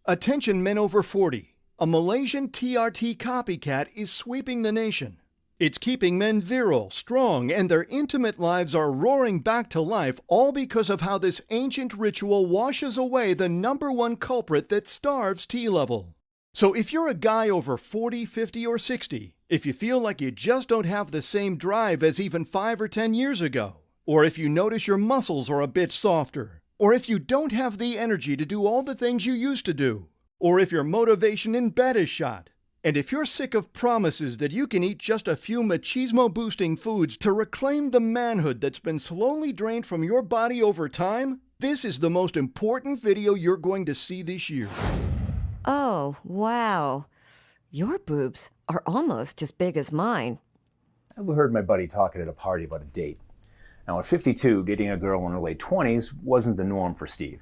Attention men over 40. A Malaysian TRT copycat is sweeping the nation. It's keeping men virile, strong, and their intimate lives are roaring back to life, all because of how this ancient ritual washes away the #1 culprit that starves T-level. So if you're a guy over 40, 50, or 60, if you feel like you just don't have the same drive as even 5 or 10 years ago, or if you notice your muscles are a bit softer, or if you don't have the energy to do all the things you used to do, or if your motivation in bed is shot, and if you're sick of promises that you can eat just a few machismo-boosting foods to reclaim the manhood that's been slowly drained from your body over time, this is the most important video you're going to see this year. Oh, wow. Your boobs are almost as big as mine. I overheard my buddy talking at a party about a date. Now, at 52, dating a girl in her late 20s wasn't the norm for Steve.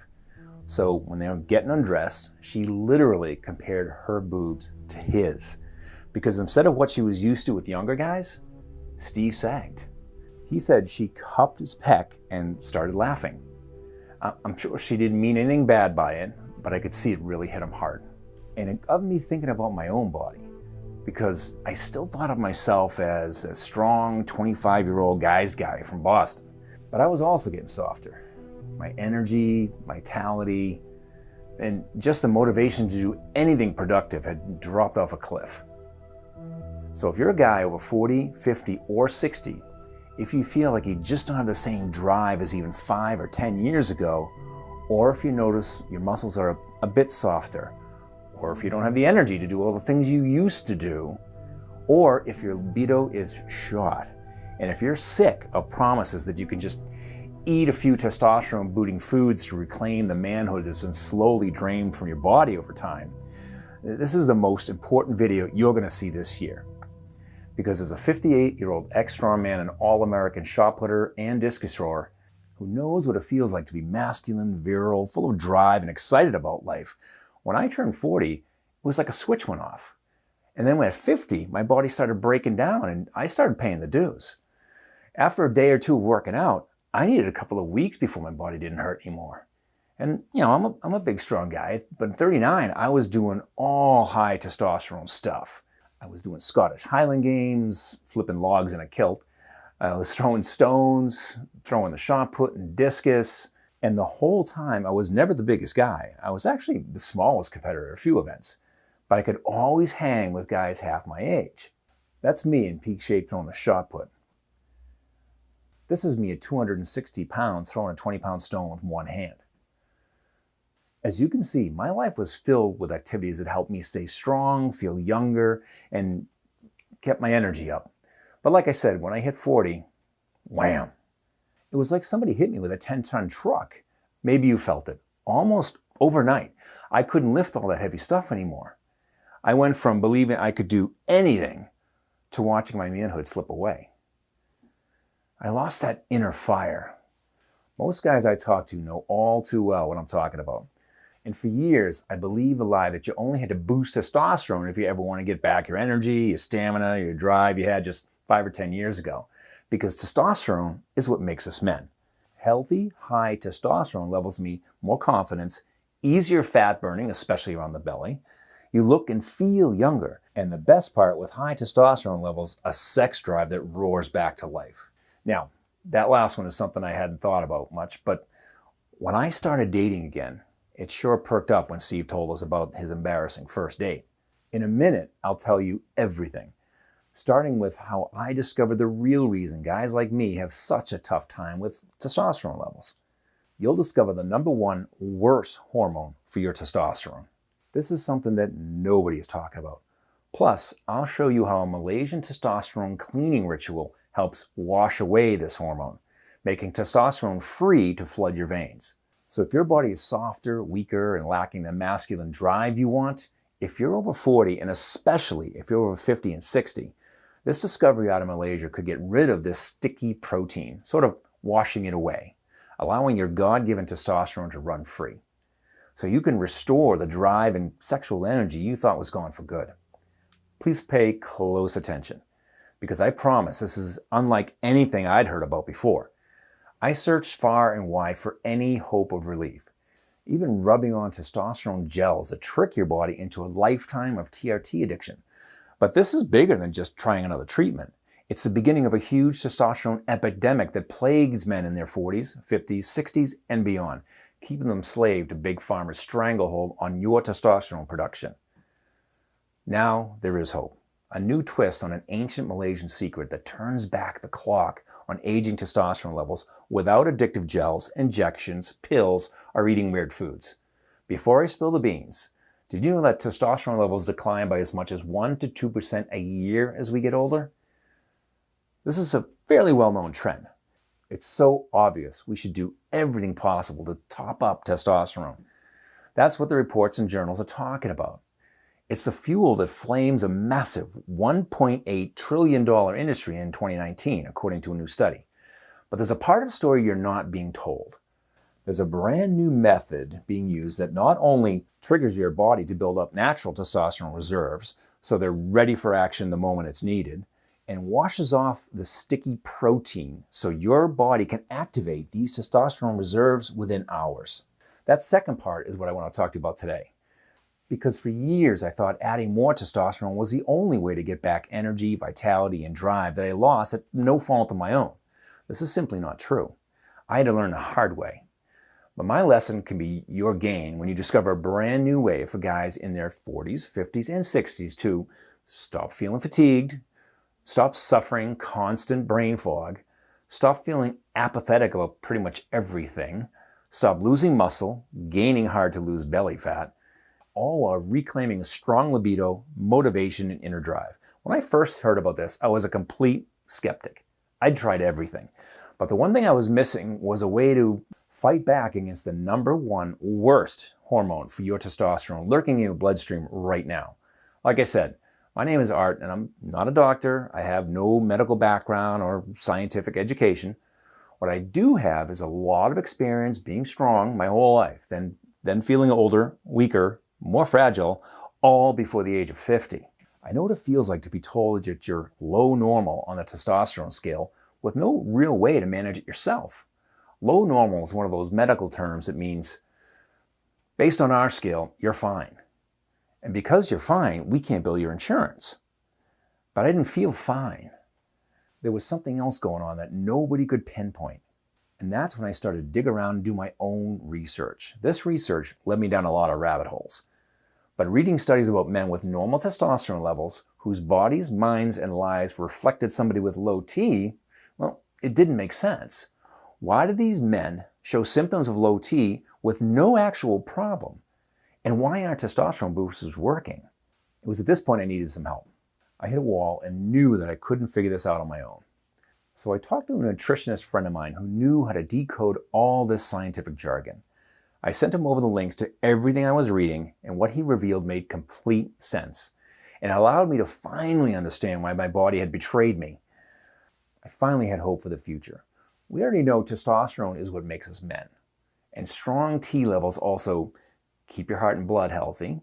So when they were getting undressed, she literally compared her boobs to his. Because instead of what she was used to with younger guys, Steve sagged. He said she cupped his pec and started laughing. I'm sure she didn't mean anything bad by it, but I could see it really hit him hard. And it got me thinking about my own body, because I still thought of myself as a strong 25-year-old guy's guy from Boston. But I was also getting softer. My energy, vitality, and just the motivation to do anything productive had dropped off a cliff. So if you're a guy over 40, 50, or 60, if you feel like you just don't have the same drive as even 5 or 10 years ago, or if you notice your muscles are a bit softer, or if you don't have the energy to do all the things you used to do, or if your libido is shot, and if you're sick of promises that you can just eat a few testosterone-booting foods to reclaim the manhood that's been slowly drained from your body over time, this is the most important video you're going to see this year. Because as a 58-year-old ex-strongman and all-American shot putter and discus thrower who knows what it feels like to be masculine, virile, full of drive, and excited about life, when I turned 40, it was like a switch went off. And then when at 50, my body started breaking down and I started paying the dues. After a day or two of working out, I needed a couple of weeks before my body didn't hurt anymore. And you know, I'm a big, strong guy, but at 39, I was doing all high testosterone stuff. I was doing Scottish Highland games, flipping logs in a kilt. I was throwing stones, throwing the shot put and discus. And the whole time, I was never the biggest guy. I was actually the smallest competitor at a few events. But I could always hang with guys half my age. That's me in peak shape throwing the shot put. This is me at 260 pounds throwing a 20-pound stone with one hand. As you can see, my life was filled with activities that helped me stay strong, feel younger, and kept my energy up. But like I said, when I hit 40, wham! It was like somebody hit me with a 10-ton truck. Maybe you felt it. Almost overnight, I couldn't lift all that heavy stuff anymore. I went from believing I could do anything to watching my manhood slip away. I lost that inner fire. Most guys I talk to know all too well what I'm talking about. And for years, I believed the lie that you only had to boost testosterone if you ever want to get back your energy, your stamina, your drive you had just 5 or 10 years ago. Because testosterone is what makes us men. Healthy, high testosterone levels mean more confidence, easier fat burning, especially around the belly. You look and feel younger. And the best part, with high testosterone levels, a sex drive that roars back to life. Now, that last one is something I hadn't thought about much, but when I started dating again, it sure perked up when Steve told us about his embarrassing first date. In a minute, I'll tell you everything, starting with how I discovered the real reason guys like me have such a tough time with testosterone levels. You'll discover the #1 worst hormone for your testosterone. This is something that nobody is talking about. Plus, I'll show you how a Malaysian testosterone cleaning ritual helps wash away this hormone, making testosterone free to flood your veins. So if your body is softer, weaker, and lacking the masculine drive you want, if you're over 40, and especially if you're over 50 and 60, this discovery out of Malaysia could get rid of this sticky protein, sort of washing it away, allowing your God-given testosterone to run free. So you can restore the drive and sexual energy you thought was gone for good. Please pay close attention, because I promise this is unlike anything I'd heard about before. I searched far and wide for any hope of relief. even rubbing on testosterone gels that trick your body into a lifetime of TRT addiction. But this is bigger than just trying another treatment. It's the beginning of a huge testosterone epidemic that plagues men in their 40s, 50s, 60s, and beyond, keeping them slave to Big Pharma's stranglehold on your testosterone production. Now there is hope. A new twist on an ancient Malaysian secret that turns back the clock on aging testosterone levels without addictive gels, injections, pills, or eating weird foods. Before I spill the beans, did you know that testosterone levels decline by as much as 1 to 2% a year as we get older? This is a fairly well-known trend. It's so obvious we should do everything possible to top up testosterone. That's what the reports and journals are talking about. It's the fuel that flames a massive $1.8 trillion industry in 2019, according to a new study. But there's a part of the story you're not being told. There's a brand new method being used that not only triggers your body to build up natural testosterone reserves, so they're ready for action the moment it's needed, and washes off the sticky protein so your body can activate these testosterone reserves within hours. That second part is what I want to talk to you about today. Because for years I thought adding more testosterone was the only way to get back energy, vitality, and drive that I lost at no fault of my own. This is simply not true. I had to learn the hard way. But my lesson can be your gain when you discover a brand new way for guys in their 40s, 50s, and 60s to stop feeling fatigued, stop suffering constant brain fog, stop feeling apathetic about pretty much everything, stop losing muscle, gaining hard to lose belly fat, all while reclaiming a strong libido, motivation, and inner drive. When I first heard about this, I was a complete skeptic. I'd tried everything. But the one thing I was missing was a way to fight back against the number one worst hormone for your testosterone lurking in your bloodstream right now. Like I said, my name is Art, and I'm not a doctor. I have no medical background or scientific education. What I do have is a lot of experience being strong my whole life, then feeling older, weaker, more fragile, all before the age of 50. I know what it feels like to be told that you're low normal on the testosterone scale with no real way to manage it yourself. Low normal is one of those medical terms that means, based on our scale, you're fine. And because you're fine, we can't bill your insurance. But I didn't feel fine. There was something else going on that nobody could pinpoint. And that's when I started to dig around and do my own research. This research led me down a lot of rabbit holes. But reading studies about men with normal testosterone levels, whose bodies, minds, and lives reflected somebody with low T, well, it didn't make sense. Why do these men show symptoms of low T with no actual problem? And why aren't testosterone boosters working? It was at this point I needed some help. I hit a wall and knew that I couldn't figure this out on my own. So I talked to a nutritionist friend of mine who knew how to decode all this scientific jargon. I sent him over the links to everything I was reading, and what he revealed made complete sense, and allowed me to finally understand why my body had betrayed me. I finally had hope for the future. We already know testosterone is what makes us men, and strong T levels also keep your heart and blood healthy,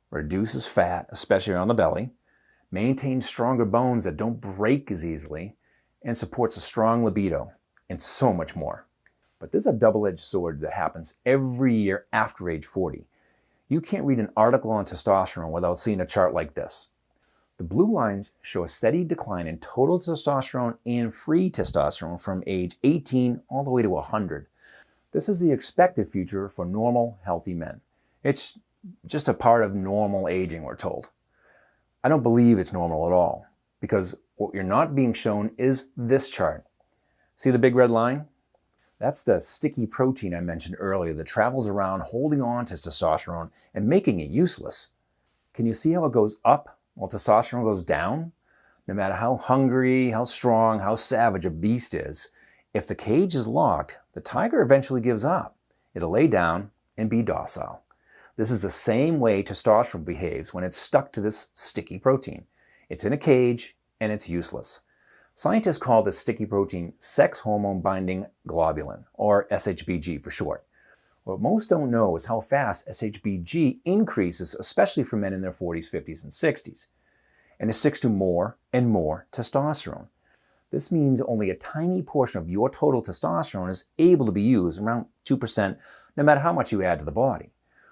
reduces fat, especially around the belly, maintains stronger bones that don't break as easily, and supports a strong libido, and so much more. But there's a double-edged sword that happens every year after age 40. You can't read an article on testosterone without seeing a chart like this. The blue lines show a steady decline in total testosterone and free testosterone from age 18 all the way to 100. This is the expected future for normal, healthy men. It's just a part of normal aging, we're told. I don't believe it's normal at all, because what you're not being shown is this chart. See the big red line? That's the sticky protein I mentioned earlier that travels around holding on to testosterone and making it useless. Can you see how it goes up while testosterone goes down? No matter how hungry, how strong, how savage a beast is, if the cage is locked, the tiger eventually gives up. It'll lay down and be docile. This is the same way testosterone behaves when it's stuck to this sticky protein. It's in a cage and it's useless. Scientists call this sticky protein sex hormone binding globulin, or SHBG for short. What most don't know is how fast SHBG increases, especially for men in their 40s, 50s, and 60s, and it sticks to more and more testosterone. This means only a tiny portion of your total testosterone is able to be used, around 2%, no matter how much you add to the body.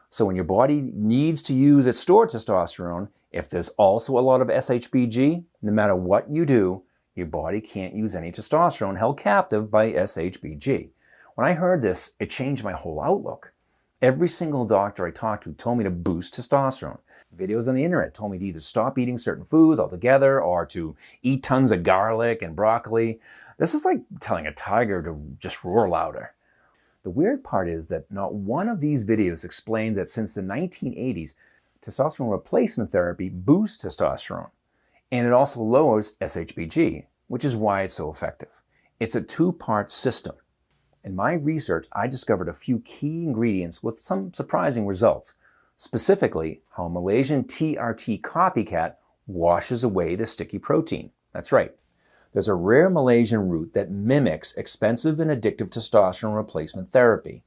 So when your body needs to use its stored testosterone, if there's also a lot of SHBG, no matter what you do, your body can't use any testosterone held captive by SHBG. When I heard this, it changed my whole outlook. Every single doctor I talked to told me to boost testosterone. Videos on the internet told me to either stop eating certain foods altogether or to eat tons of garlic and broccoli. This is like telling a tiger to just roar louder. The weird part is that not one of these videos explains that since the 1980s, testosterone replacement therapy boosts testosterone. And it also lowers SHBG, which is why it's so effective. It's a two-part system. In my research, I discovered a few key ingredients with some surprising results, specifically how a Malaysian TRT copycat washes away the sticky protein. That's right. There's a rare Malaysian root that mimics expensive and addictive testosterone replacement therapy,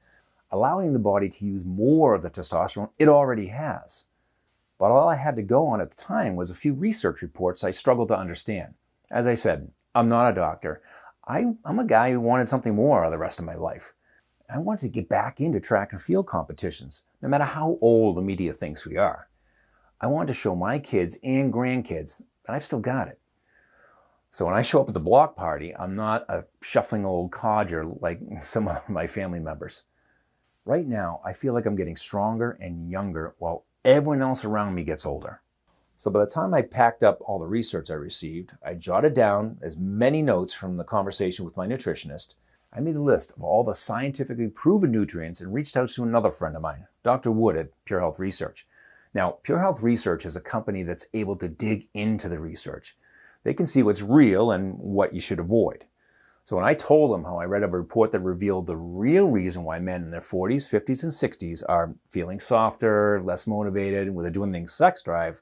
allowing the body to use more of the testosterone it already has. But all I had to go on at the time was a few research reports I struggled to understand. As I said, I'm not a doctor. I'm a guy who wanted something more out of the rest of my life. I wanted to get back into track and field competitions, no matter how old the media thinks we are. I wanted to show my kids and grandkids that I've still got it. So when I show up at the block party, I'm not a shuffling old codger like some of my family members. Right now, I feel like I'm getting stronger and younger while everyone else around me gets older. So by the time I packed up all the research I received, I jotted down as many notes from the conversation with my nutritionist. I made a list of all the scientifically proven nutrients and reached out to another friend of mine, Dr. Wood at Pure Health Research. Now, Pure Health Research is a company that's able to dig into the research. They can see what's real and what you should avoid. So when I told them how I read a report that revealed the real reason why men in their 40s, 50s, and 60s are feeling softer, less motivated, with a dwindling sex drive,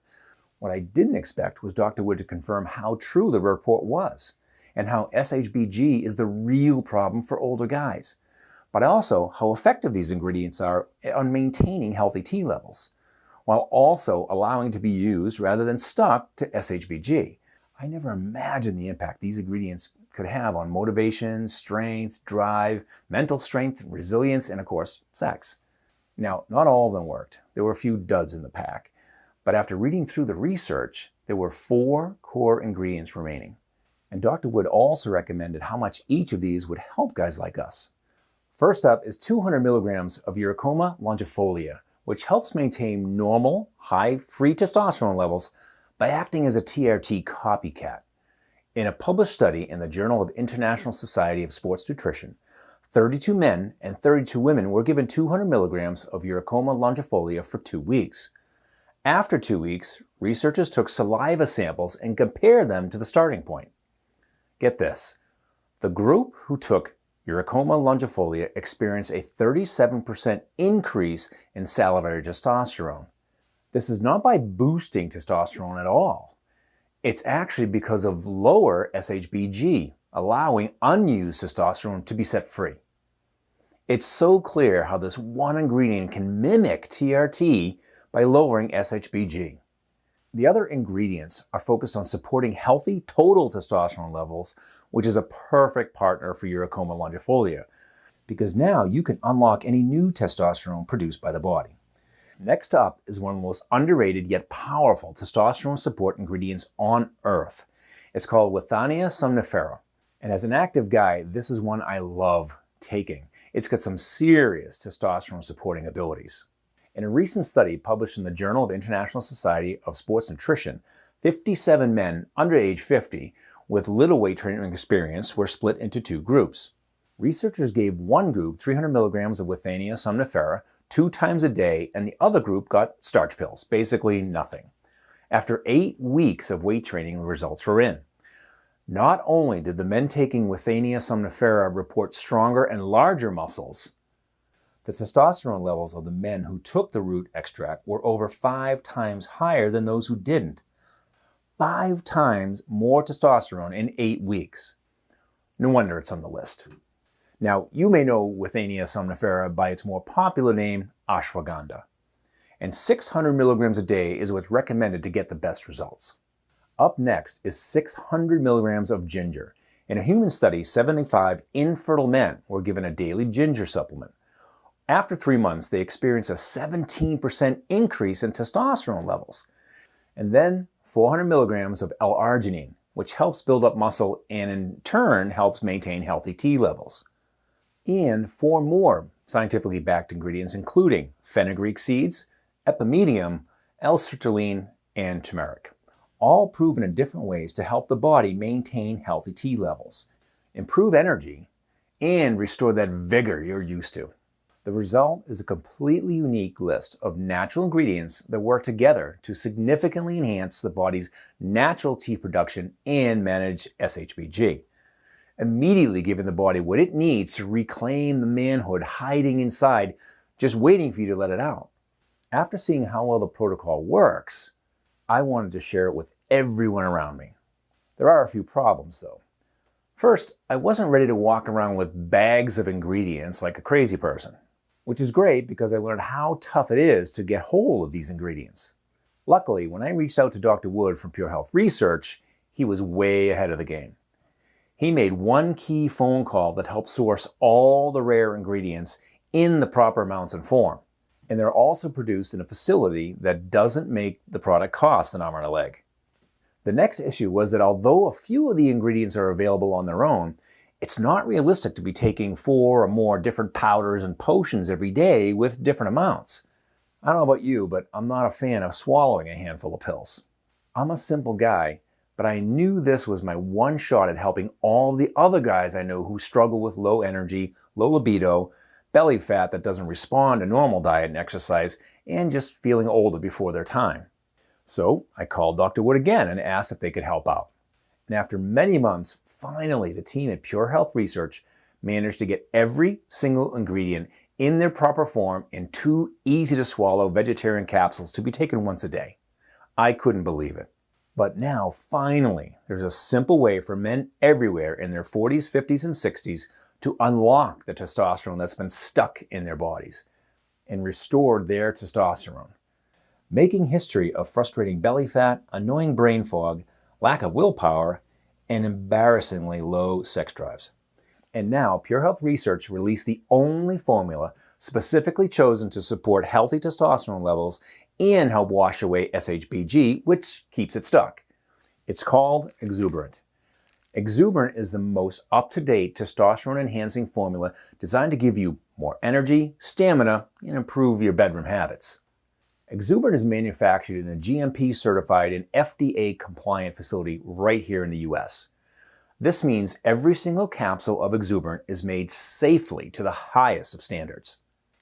what I didn't expect was Dr. Wood to confirm how true the report was and how SHBG is the real problem for older guys, but also how effective these ingredients are on maintaining healthy T levels, while also allowing to be used rather than stuck to SHBG. I never imagined the impact these ingredients could have on motivation, strength, drive, mental strength, resilience, and of course, sex. Now, not all of them worked. There were a few duds in the pack. But after reading through the research, there were 4 core ingredients remaining. And Dr. Wood also recommended how much each of these would help guys like us. First up is 200 milligrams of Uricoma longifolia, which helps maintain normal, high free testosterone levels by acting as a TRT copycat. In a published study in the Journal of International Society of Sports Nutrition, 32 men and 32 women were given 200 milligrams of Uricoma longifolia for 2 weeks. After 2 weeks, researchers took saliva samples and compared them to the starting point. Get this, the group who took Uricoma longifolia experienced a 37% increase in salivary testosterone. This is not by boosting testosterone at all. It's actually because of lower SHBG, allowing unused testosterone to be set free. It's so clear how this one ingredient can mimic TRT by lowering SHBG. The other ingredients are focused on supporting healthy total testosterone levels, which is a perfect partner for Uricoma longifolia, because now you can unlock any new testosterone produced by the body. Next up is one of the most underrated yet powerful testosterone support ingredients on Earth. It's called Withania somnifera. And as an active guy, this is one I love taking. It's got some serious testosterone supporting abilities. In a recent study published in the Journal of International Society of Sports Nutrition, 57 men under age 50 with little weight training experience were split into 2 groups. Researchers gave one group 300 milligrams of Withania somnifera 2 times a day, and the other group got starch pills, basically nothing. After 8 weeks of weight training, the results were in. Not only did the men taking Withania somnifera report stronger and larger muscles, the testosterone levels of the men who took the root extract were over 5 times higher than those who didn't. 5 times more testosterone in 8 weeks. No wonder it's on the list. Now, you may know Withania somnifera by its more popular name, ashwagandha. And 600 milligrams a day is what's recommended to get the best results. Up next is 600 milligrams of ginger. In a human study, 75 infertile men were given a daily ginger supplement. After 3 months, they experienced a 17% increase in testosterone levels. And then 400 milligrams of L-arginine, which helps build up muscle and in turn helps maintain healthy T levels. And 4 more scientifically backed ingredients, including fenugreek seeds, epimedium, L-citrulline, and turmeric, all proven in different ways to help the body maintain healthy T levels, improve energy, and restore that vigor you're used to. The result is a completely unique list of natural ingredients that work together to significantly enhance the body's natural T production and manage SHBG, immediately giving the body what it needs to reclaim the manhood hiding inside, just waiting for you to let it out. After seeing how well the protocol works, I wanted to share it with everyone around me. There are a few problems though. First, I wasn't ready to walk around with bags of ingredients like a crazy person, which is great because I learned how tough it is to get hold of these ingredients. Luckily, when I reached out to Dr. Wood from Pure Health Research, he was way ahead of the game. He made one key phone call that helped source all the rare ingredients in the proper amounts and form. And they're also produced in a facility that doesn't make the product cost an arm and a leg. The next issue was that although a few of the ingredients are available on their own, it's not realistic to be taking 4 or more different powders and potions every day with different amounts. I don't know about you, but I'm not a fan of swallowing a handful of pills. I'm a simple guy, but I knew this was my one shot at helping all the other guys I know who struggle with low energy, low libido, belly fat that doesn't respond to normal diet and exercise, and just feeling older before their time. So I called Dr. Wood again and asked if they could help out. And after many months, finally the team at Pure Health Research managed to get every single ingredient in their proper form in 2 easy-to-swallow vegetarian capsules to be taken once a day. I couldn't believe it. But now, finally, there's a simple way for men everywhere in their 40s, 50s, and 60s to unlock the testosterone that's been stuck in their bodies and restore their testosterone, making history of frustrating belly fat, annoying brain fog, lack of willpower, and embarrassingly low sex drives. And now, Pure Health Research released the only formula specifically chosen to support healthy testosterone levels and help wash away SHBG, which keeps it stuck. It's called Exuberant. Exuberant is the most up-to-date testosterone-enhancing formula designed to give you more energy, stamina, and improve your bedroom habits. Exuberant is manufactured in a GMP-certified and FDA-compliant facility right here in the US. This means every single capsule of Exuberant is made safely to the highest of standards.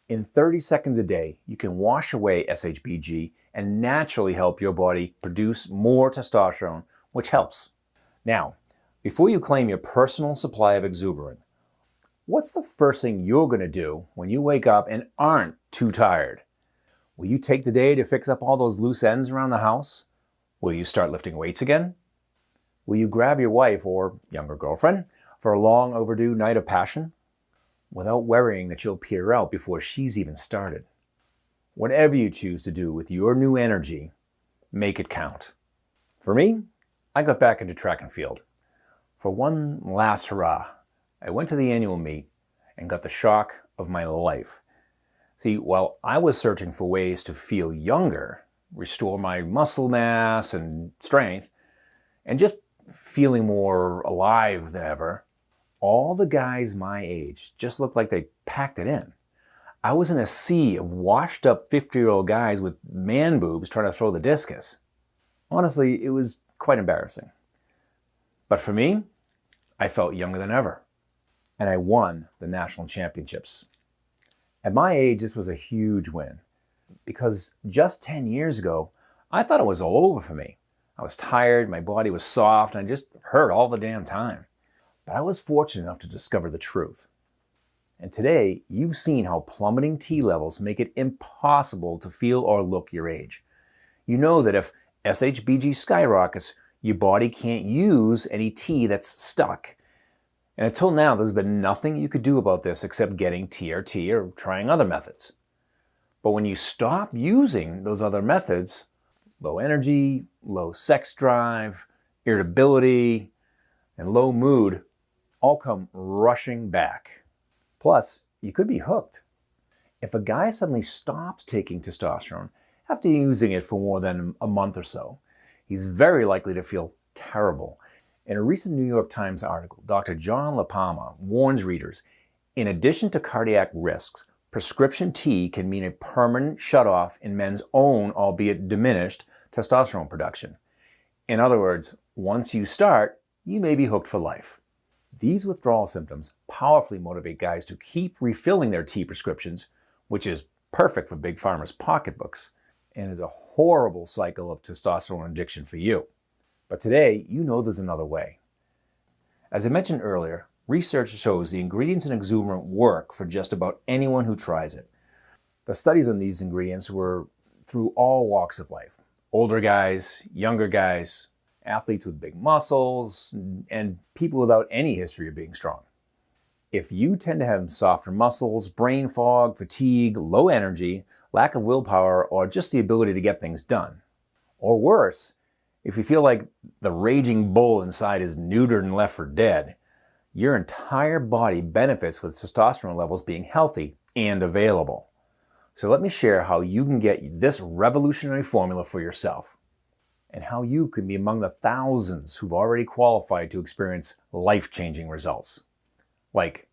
In 30 seconds a day, you can wash away SHBG and naturally help your body produce more testosterone, which helps. Now, before you claim your personal supply of Exuberant, what's the first thing you're going to do when you wake up and aren't too tired? Will you take the day to fix up all those loose ends around the house? Will you start lifting weights again? Will you grab your wife or younger girlfriend for a long overdue night of passion without worrying that you'll peter out before she's even started? Whatever you choose to do with your new energy, make it count. For me, I got back into track and field. For one last hurrah, I went to the annual meet and got the shock of my life. See, while I was searching for ways to feel younger, restore my muscle mass and strength, and just feeling more alive than ever, all the guys my age just looked like they packed it in. I was in a sea of washed up 50-year-old guys with man boobs trying to throw the discus. Honestly, it was quite embarrassing. But for me, I felt younger than ever. And I won the national championships. At my age, this was a huge win. Because just 10 years ago, I thought it was all over for me. I was tired, my body was soft, and I just hurt all the damn time. But I was fortunate enough to discover the truth. And today, you've seen how plummeting T levels make it impossible to feel or look your age. You know that if SHBG skyrockets, your body can't use any T that's stuck. And until now, there's been nothing you could do about this except getting TRT or trying other methods. But when you stop using those other methods, low energy, low sex drive, irritability, and low mood all come rushing back. Plus, you could be hooked. If a guy suddenly stops taking testosterone after using it for more than a month or so, he's very likely to feel terrible. In a recent New York Times article, Dr. John LaPalma warns readers, in addition to cardiac risks, prescription T can mean a permanent shutoff in men's own, albeit diminished, testosterone production. In other words, once you start, you may be hooked for life. These withdrawal symptoms powerfully motivate guys to keep refilling their T prescriptions, which is perfect for Big Pharma's pocketbooks, and is a horrible cycle of testosterone addiction for you. But today, you know there's another way. As I mentioned earlier, research shows the ingredients in Exuberant work for just about anyone who tries it. The studies on these ingredients were through all walks of life. Older guys, younger guys, athletes with big muscles, and people without any history of being strong. If you tend to have softer muscles, brain fog, fatigue, low energy, lack of willpower, or just the ability to get things done, or worse, if you feel like the raging bull inside is neutered and left for dead, your entire body benefits with testosterone levels being healthy and available. So let me share how you can get this revolutionary formula for yourself, and how you can be among the thousands who've already qualified to experience life-changing results. Like,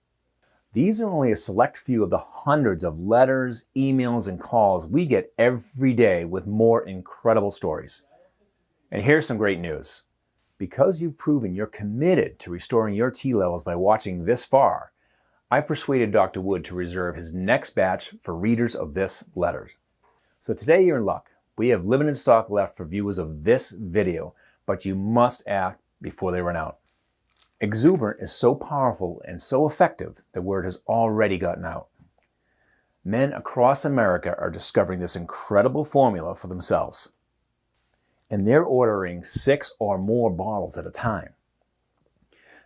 these are only a select few of the hundreds of letters, emails, and calls we get every day with more incredible stories. And here's some great news. Because you've proven you're committed to restoring your T levels by watching this far, I persuaded Dr. Wood to reserve his next batch for readers of this letter. So today you're in luck. We have limited stock left for viewers of this video, but you must act before they run out. Exuberant is so powerful and so effective, the word has already gotten out. Men across America are discovering this incredible formula for themselves. And they're ordering 6 or more bottles at a time.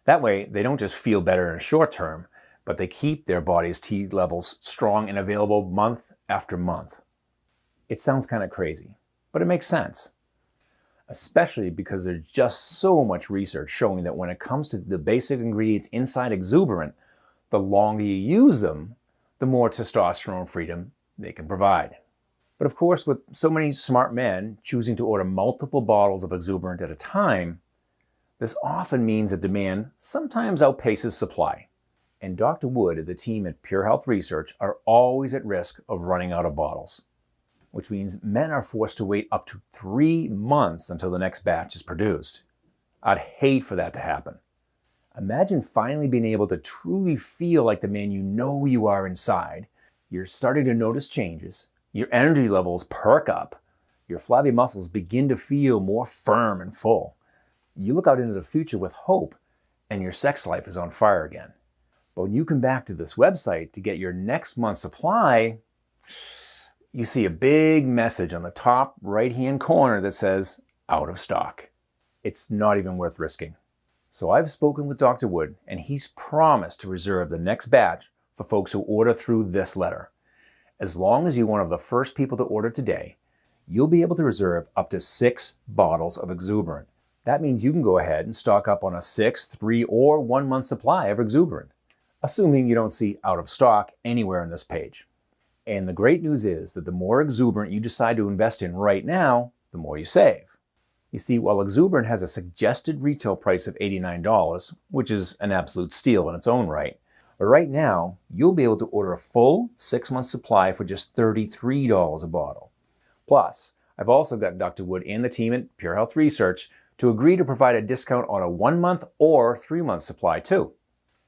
That way, they don't just feel better in the short term, but they keep their body's T levels strong and available month after month. It sounds kind of crazy, but it makes sense. Especially because there's just so much research showing that when it comes to the basic ingredients inside Exuberant, the longer you use them, the more testosterone freedom they can provide. But of course, with so many smart men choosing to order multiple bottles of Exuberant at a time, this often means that demand sometimes outpaces supply. And Dr. Wood and the team at Pure Health Research are always at risk of running out of bottles, which means men are forced to wait up to 3 months until the next batch is produced. I'd hate for that to happen. Imagine finally being able to truly feel like the man you know you are inside. You're starting to notice changes. Your energy levels perk up. Your flabby muscles begin to feel more firm and full. You look out into the future with hope, and your sex life is on fire again. But when you come back to this website to get your next month's supply, you see a big message on the top right-hand corner that says, out of stock. It's not even worth risking. So I've spoken with Dr. Wood, and he's promised to reserve the next batch for folks who order through this letter. As long as you're one of the first people to order today, you'll be able to reserve up to 6 bottles of Exuberant. That means you can go ahead and stock up on a 6, 3, or 1 month supply of Exuberant, assuming you don't see out of stock anywhere on this page. And the great news is that the more Exuberant you decide to invest in right now, the more you save. You see, while Exuberant has a suggested retail price of $89, which is an absolute steal in its own right, but right now, you'll be able to order a full 6-month supply for just $33 a bottle. Plus, I've also got Dr. Wood and the team at Pure Health Research to agree to provide a discount on a 1-month or 3-month supply too.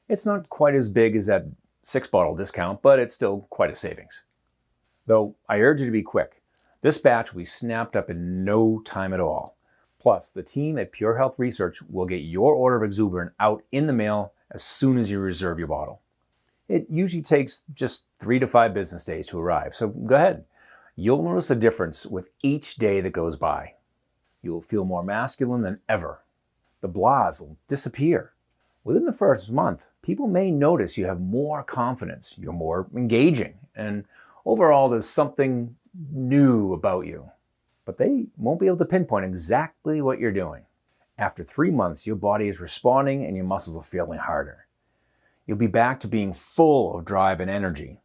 It's not quite as big as that 6-bottle discount, but it's still quite a savings. Though I urge you to be quick. This batch will be snapped up in no time at all. Plus, the team at Pure Health Research will get your order of Exuberant out in the mail as soon as you reserve your bottle. It usually takes just 3 to 5 business days to arrive, so go ahead. You'll notice a difference with each day that goes by. You'll feel more masculine than ever. The blahs will disappear. Within the first month, people may notice you have more confidence, you're more engaging, and overall there's something new about you. But they won't be able to pinpoint exactly what you're doing. After 3 months, your body is responding and your muscles are feeling harder. You'll be back to being full of drive and energy.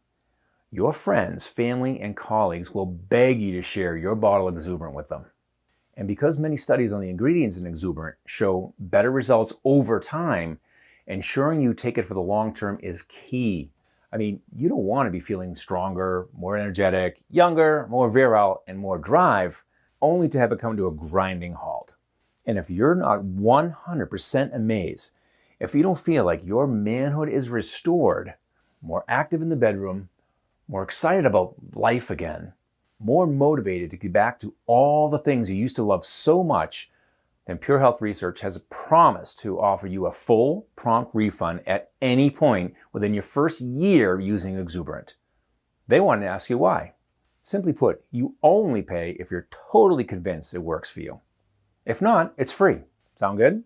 Your friends, family, and colleagues will beg you to share your bottle of Exuberant with them. And because many studies on the ingredients in Exuberant show better results over time, ensuring you take it for the long term is key. I mean, you don't want to be feeling stronger, more energetic, younger, more virile, and more drive, only to have it come to a grinding halt. And if you're not 100% amazed, if you don't feel like your manhood is restored, more active in the bedroom, more excited about life again, more motivated to get back to all the things you used to love so much, then Pure Health Research has promised to offer you a full, prompt refund at any point within your first year using Exuberant. They want to ask you why. Simply put, you only pay if you're totally convinced it works for you. If not, it's free. Sound good?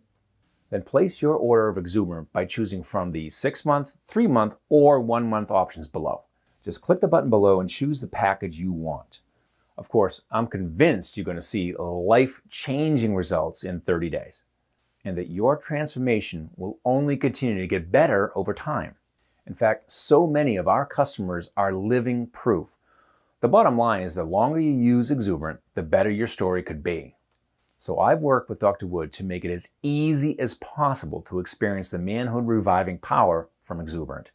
Then place your order of Exuberant by choosing from the 6-month, 3-month, or 1-month options below. Just click the button below and choose the package you want. Of course, I'm convinced you're going to see life-changing results in 30 days, and that your transformation will only continue to get better over time. In fact, so many of our customers are living proof. The bottom line is the longer you use Exuberant, the better your story could be. So I've worked with Dr. Wood to make it as easy as possible to experience the manhood reviving power from Exuberant.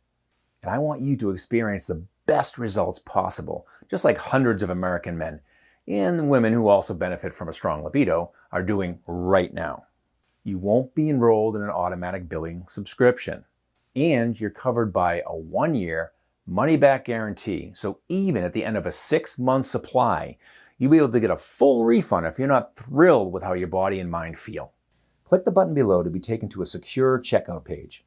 And I want you to experience the best results possible, just like hundreds of American men and women who also benefit from a strong libido are doing right now. You won't be enrolled in an automatic billing subscription, and you're covered by a 1-year money-back guarantee. So even at the end of a 6-month supply, you'll be able to get a full refund if you're not thrilled with how your body and mind feel. Click the button below to be taken to a secure checkout page.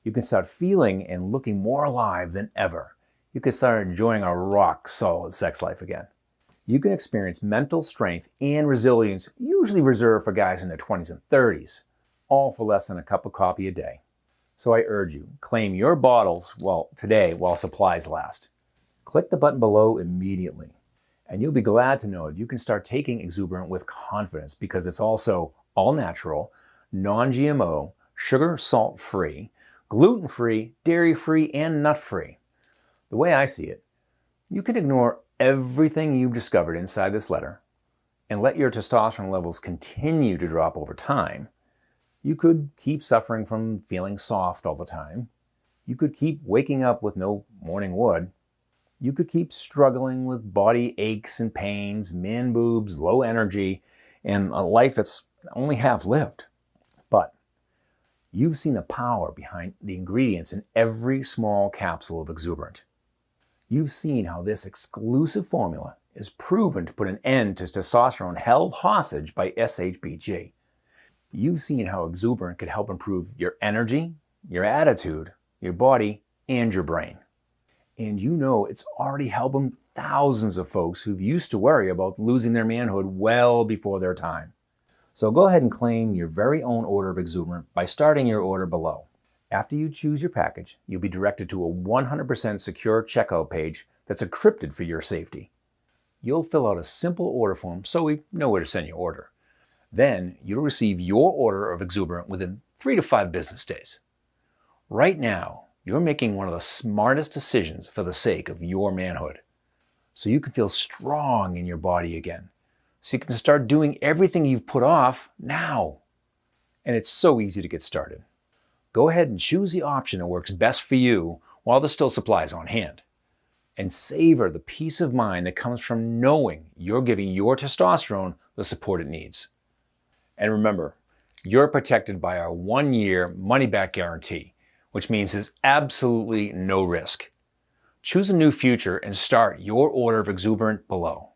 You can start feeling and looking more alive than ever. You can start enjoying a rock-solid sex life again. You can experience mental strength and resilience usually reserved for guys in their 20s and 30s, all for less than a cup of coffee a day. So I urge you, claim your bottles, today while supplies last. Click the button below immediately, and you'll be glad to know that you can start taking Exuberant with confidence because it's also all natural, non-GMO, sugar, salt-free, gluten-free, dairy-free, and nut-free. The way I see it, you can ignore everything you've discovered inside this letter and let your testosterone levels continue to drop over time. You could keep suffering from feeling soft all the time. You could keep waking up with no morning wood. You could keep struggling with body aches and pains, man boobs, low energy, and a life that's only half lived. But you've seen the power behind the ingredients in every small capsule of Exuberant. You've seen how this exclusive formula is proven to put an end to testosterone held hostage by SHBG. You've seen how Exuberant could help improve your energy, your attitude, your body, and your brain. And you know it's already helping thousands of folks who've used to worry about losing their manhood well before their time. So go ahead and claim your very own order of Exuberant by starting your order below. After you choose your package, you'll be directed to a 100% secure checkout page that's encrypted for your safety. You'll fill out a simple order form so we know where to send your order. Then you'll receive your order of Exuberant within 3 to 5 business days. Right now, you're making one of the smartest decisions for the sake of your manhood. So you can feel strong in your body again. So you can start doing everything you've put off now. And it's so easy to get started. Go ahead and choose the option that works best for you while there's still supplies on hand. And savor the peace of mind that comes from knowing you're giving your testosterone the support it needs. And remember, you're protected by our 1-year money-back guarantee, which means there's absolutely no risk. Choose a new future and start your order of Exuberant below.